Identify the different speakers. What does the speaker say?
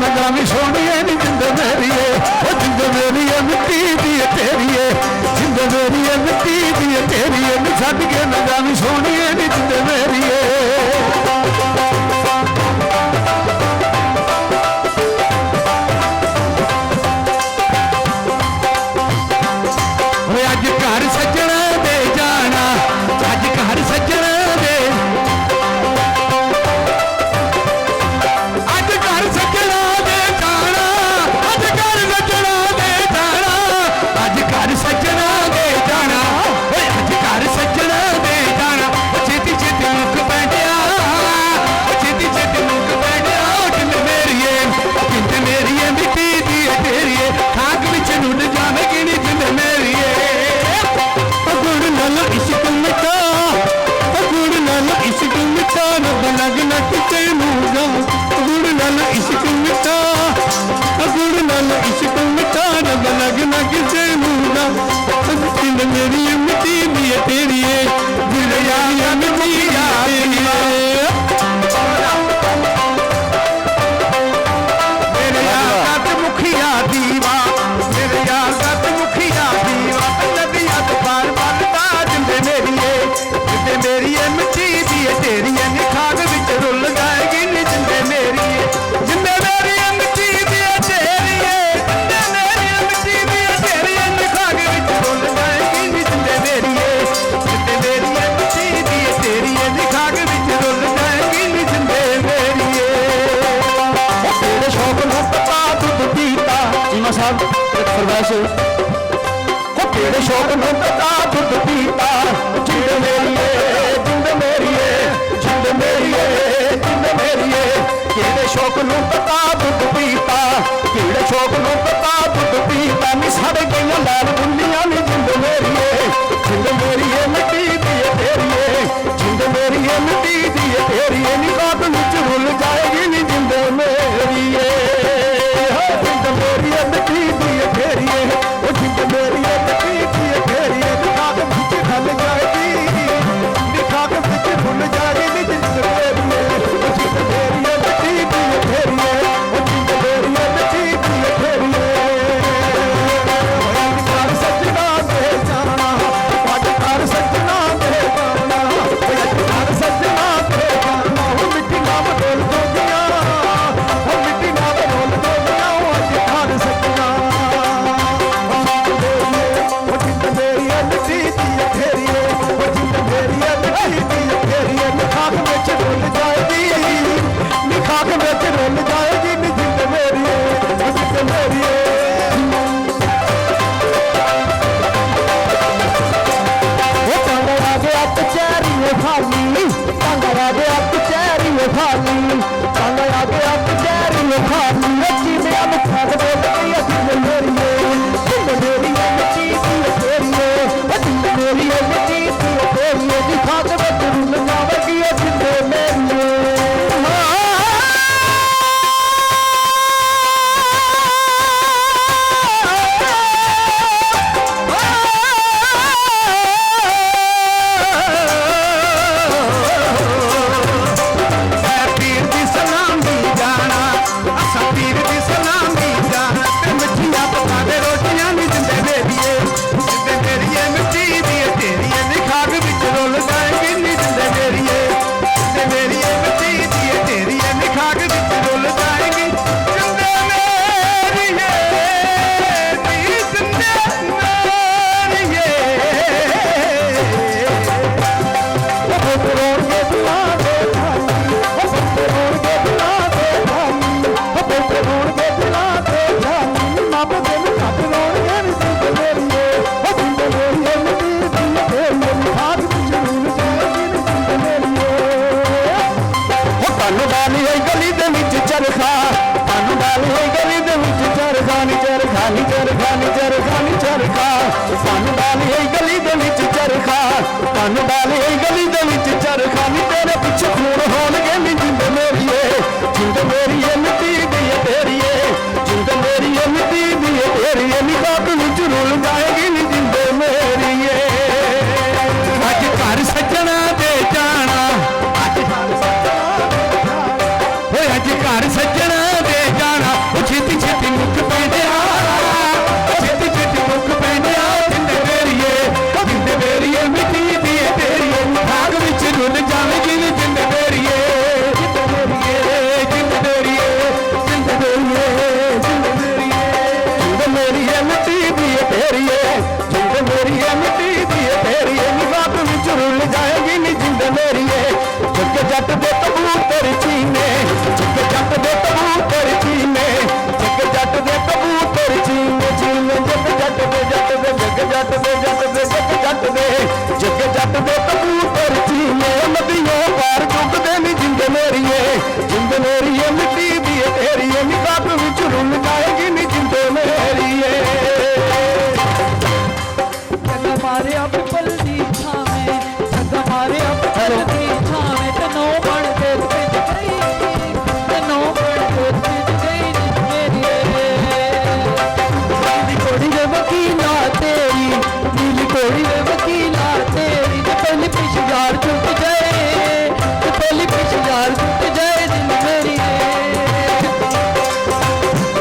Speaker 1: न जावी सोनिए नी जिंद मेरिए जिंद मेरी मिट्टी दी तेरीए जिंद मेरी मिट्टी दी तेरीए नी छड्ड के न जावी सोनिए नी जिंद मेरिए अज घर सज्जणा दे जाना अज घर सज्जणा दे अज घर सज्जणा दे जाना अज घर सज्जणा दे जाना अज घर सज्जणा दे जाना अज घर सज्जणा दे जाना छेती छेती मुख बैठिया छेती छेती मुख बैठिया जिंद मेरिए मिट्टी दी तेरीए खाक विच नुड़ जावेगी नी जिंद मेरिए गुड़ नाल इश्क मिठा गुड़ नाल इश्क मिठा रब लगना किते मूंगा गुड़ नाल इश्क मिठा गुड़ नाल इश्क मिठा रब लगना किते मूंगा जिंद मेरी मिट्टी दी तेरीए दिल यार मिट्टी दी मेरे यार का मुखिया दीवा मेरे यार का मुखिया दीवा नदिया तो पार बनता जिंद मेरिए मिट्टी दी तेरीए निखाग विच रुल जाएगी नी जिंद मेरिए जिंद मेरिए मिट्टी दी तेरीए जिंद मेरिए मिट्टी दी तेरीए निखाग विच रुल जाएगी नी जिंद मेरिए मिट्टी दी तेरीए निखाग विच रुल जाएगी नी जिंद मेरिए तेरे शौक नूं पता दुध पीता चीमा साहब फरमाइश तेरे शौक नूं पता दुध पीता जिंद मेरिए जिंद मेरिए जिंद मेरिए जिंद मेरिए तेरे शौक नूं पता दुध पीता तेरे शौक नूं पता दुध पीता नी सड़ गईयां लाल बुल्लियां नी जिंद मेरिए मिट्टी दी तेरीए जिंद मेरिए मिट्टी दी तेरीए नी बात विच रुल जाएगी नी जिंद मेरिए जिंद मेरिए मिट्टी दी तेरीए जिंद मेरिए मिट्टी दी तेरीए निखाग विच ढल जाएगी निखाग विच भुल जाएगी जिंद मेरिए जिंद मेरिए मिट्टी दी तेरीए जिंद मेरिए मिट्टी दी तेरीए घर सजना दे जाना अज घर सजना दे जाना घर सजना दे जाना मिट्टी नाम डोल दो गया मिट्टी नाम डोल दो गया अज घर सजना जिंद मेरिए मिट्टी दी तेरीए जिंद मेरिए मिट्टी दी तेरीए निखाग विच रुल जाएगी निखाग विच रुल जाएगी नी जिंद मेरिए जिंद मेरिए कचहरी खाली कांगड़ा गया कचहरी खाली कांगड़ा गया कचहरी खाली रची में अब खाद बोलती है जिंद मेरिए मिट्टी दी तेरीए जिंद मेरिए मिट्टी दी तेरीए निखाग विच रुल जावेगी जिंद मेरिए घर सज्जणा दे जाना
Speaker 2: ਵੇ ਵਕੀਲਾ ਤੇਰੀ ਨੀਲੀ ਕੋੜੀ ਵੇ ਵਕੀਲਾ